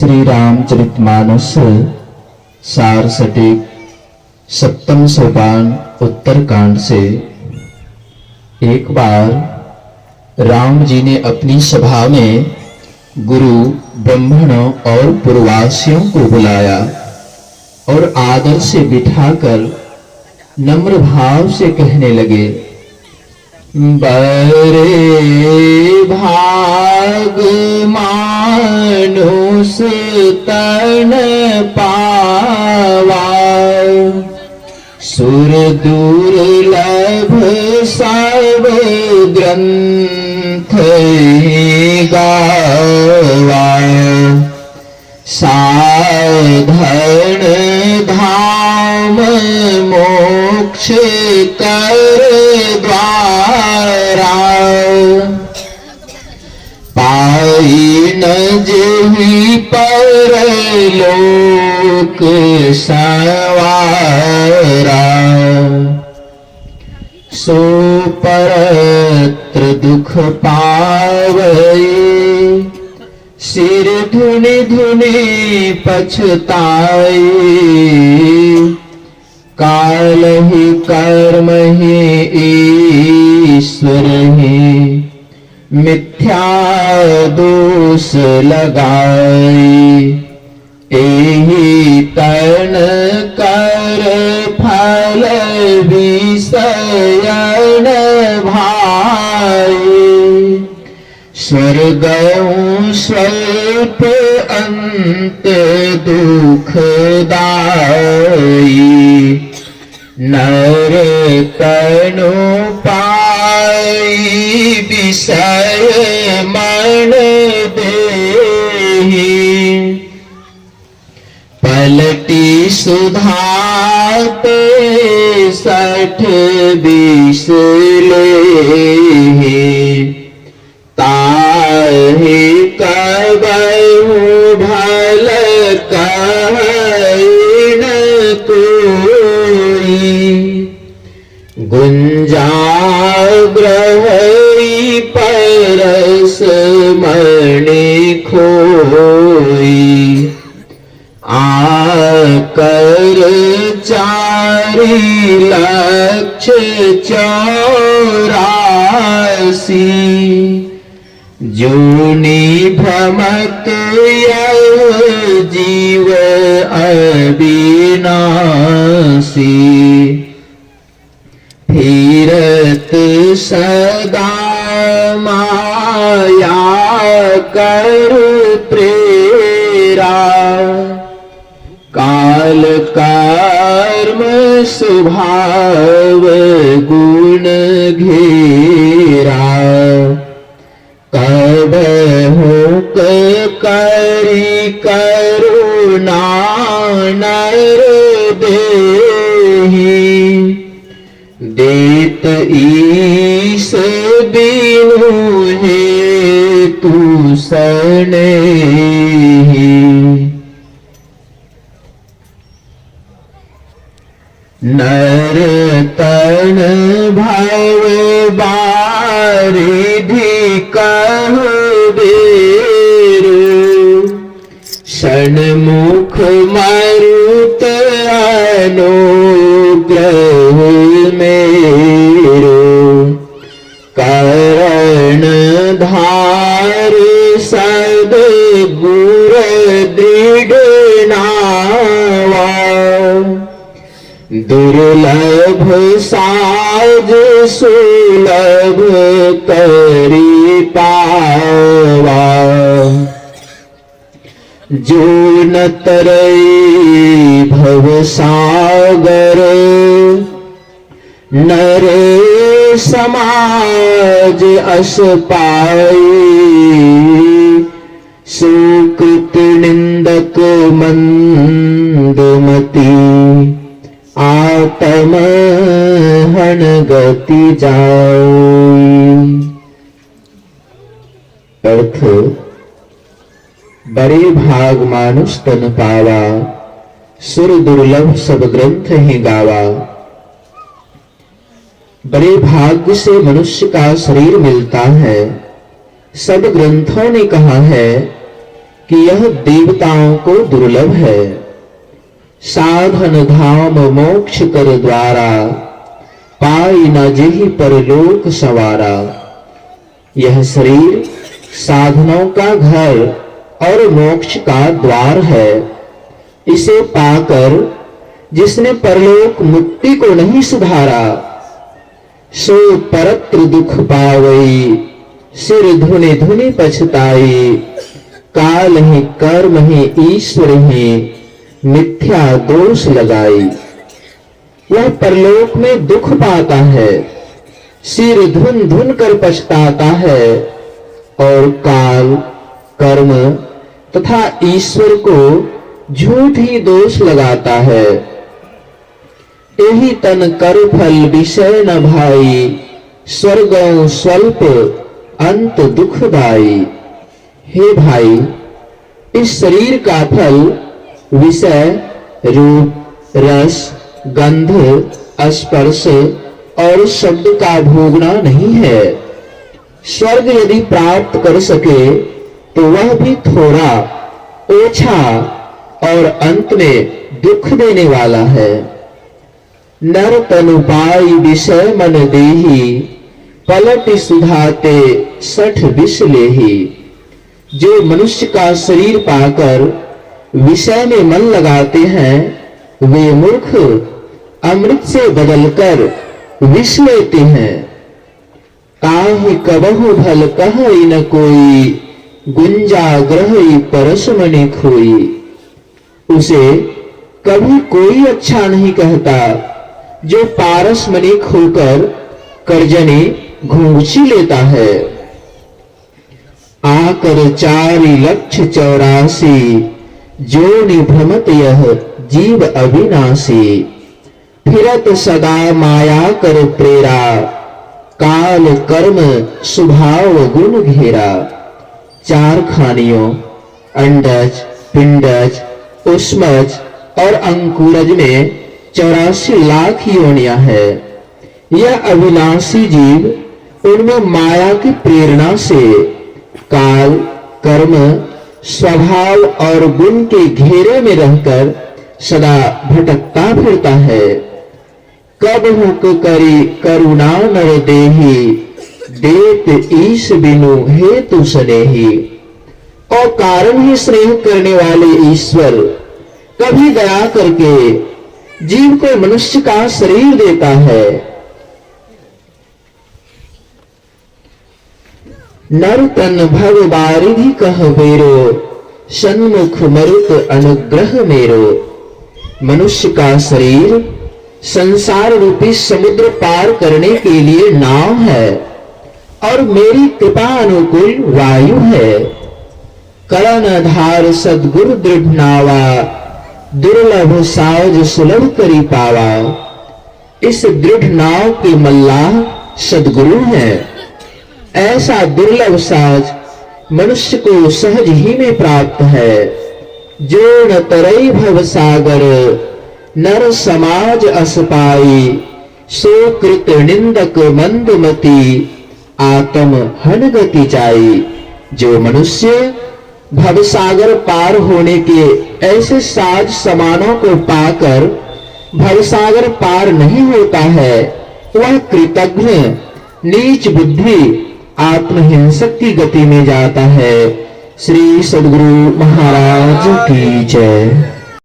श्री रामचरितमानस सार सटीक सप्तम सोपान उत्तरकांड से। एक बार राम जी ने अपनी सभा में गुरु ब्राह्मणों और पुरवासियों को बुलाया और आदर से बिठाकर नम्र भाव से कहने लगे, बरे भाग मानुष तन पावा, सुर दुर्लभ सब ग्रंथ गावा, साधन धाम मोक्ष कर द्वारा, पाई न जेहि परलोक सवारा, सो परत्र दुख पावई, सिर धुनि धुनि पछताई, काल ही कर्म ही ईश्वर ही, मिथ्या दोष लगाई, एहि तन कर फल विषयन भाई, स्वर्गं स्वल्प अंत दुखदाई, नर तनु पाई विषय मन देहि, पलटी सुधाते 60 20 लेहि, ताहि कबहु भल कहै न कोई, गुंजाग्रही परस मणि खोई, आकर 4 लक्ष 84, जूनि भ्रमत यह जीव अविनाशी, फिरत सदा माया कर प्रेरा, काल कर्म स्वभाव गुण घेरा, कबहु करि करुणा नर देहि, देत ईश बिनु हेतु सनेहि, नर तन भव बारिधि कहु बेरु, षण्मुख मरुत अनुग्रह मेरो, करण धार सद्गुर दृढ़ नावा, दुर्लभ साज सुलभ करि पावा, जो न तरई भव सागर, नर समाज अस पाई, सुकृत निंदक मंदमती, आत्म हन गति जाई। अर्थ, बड़े भाग मानुष तन पावा, सुर दुर्लभ सब ग्रंथ ही गावा। बड़े भाग्य से मनुष्य का शरीर मिलता है। सब ग्रंथों ने कहा है कि यह देवताओं को दुर्लभ है। साधन धाम मोक्ष कर द्वारा, पाई न जेहि परलोक सवारा। यह शरीर साधनों का घर और मोक्ष का द्वार है। इसे पाकर जिसने परलोक मुक्ति को नहीं सुधारा, सो परत्र दुख पावई, सिर धुनि धुनि पछताई। काल ही कर्म ही ईश्वर ही, मिथ्या दोष लगाई। वह परलोक में दुख पाता है, सिर धुन धुन कर पछताता है और काल, कर्म तथा ईश्वर को झूठ ही दोष लगाता है। यही तन कर फल विषय न भाई, स्वर्गों स्वल्प अंत दुखदाई। हे भाई, इस शरीर का फल विषय, रूप, रस, गंध, स्पर्श और शब्द का भोगना नहीं है। स्वर्ग यदि प्राप्त कर सके तो वह भी थोड़ा, ओछा और अंत में दुख देने वाला है। नर तनु पाई विषय मन देही, पलट सुधाते 60 विष लेही। जो मनुष्य का शरीर पाकर विषय में मन लगाते हैं, वे मूर्ख अमृत से बदलकर विष लेते हैं। ताहि कबहु भल कहई न कोई, गुंजा ग्रहई परसमणि खोई। उसे कभी कोई अच्छा नहीं कहता जो पारसमणि खोकर कर्जनी घूंघी लेता है। आकर 4,84,00,000 जो निभ्रमत यह जीव अविनाशी। फिरत सदा माया कर प्रेरा, काल कर्म स्वभाव गुण घेरा। 4 खानियों अंडज, पिंडज, उष्मज और अंकुरज में 84 लाख योनियां है। यह अविनाशी जीव उनमें माया की प्रेरणा से काल, कर्म, स्वभाव और गुण के घेरे में रहकर सदा भटकता फिरता है। कब हुक करी करुणा नर देही, देत ईश बिनु हेतु स्नेही। और कारण ही स्नेह करने वाले ईश्वर कभी दया करके जीव को मनुष्य का शरीर देता है। नर तन भव बारिधि कह बेरो, सन्मुख मरुत अनुग्रह मेरो। मनुष्य का शरीर संसार रूपी समुद्र पार करने के लिए नाव है और मेरी कृपा अनुकूल वायु है। करण धार सद्गुरु दृढ़ नावा, दुर्लभ साज सुलभ करी पावा। इस दृढ़ नाव के मल्लाह सद्गुरु हैं। ऐसा दुर्लभ साज मनुष्य को सहज ही में प्राप्त है। जो न तरई भव सागर, नर समाज अस पाई। सो कृत निंदक मंदमती, आत्म हन गति जाई। जो मनुष्य भवसागर पार होने के ऐसे साज समानों को पाकर भवसागर पार नहीं होता है, वह कृतघ्न, नीच बुद्धि, आत्महिंसक की गति में जाता है। श्री सद्गुरु महाराज की जय।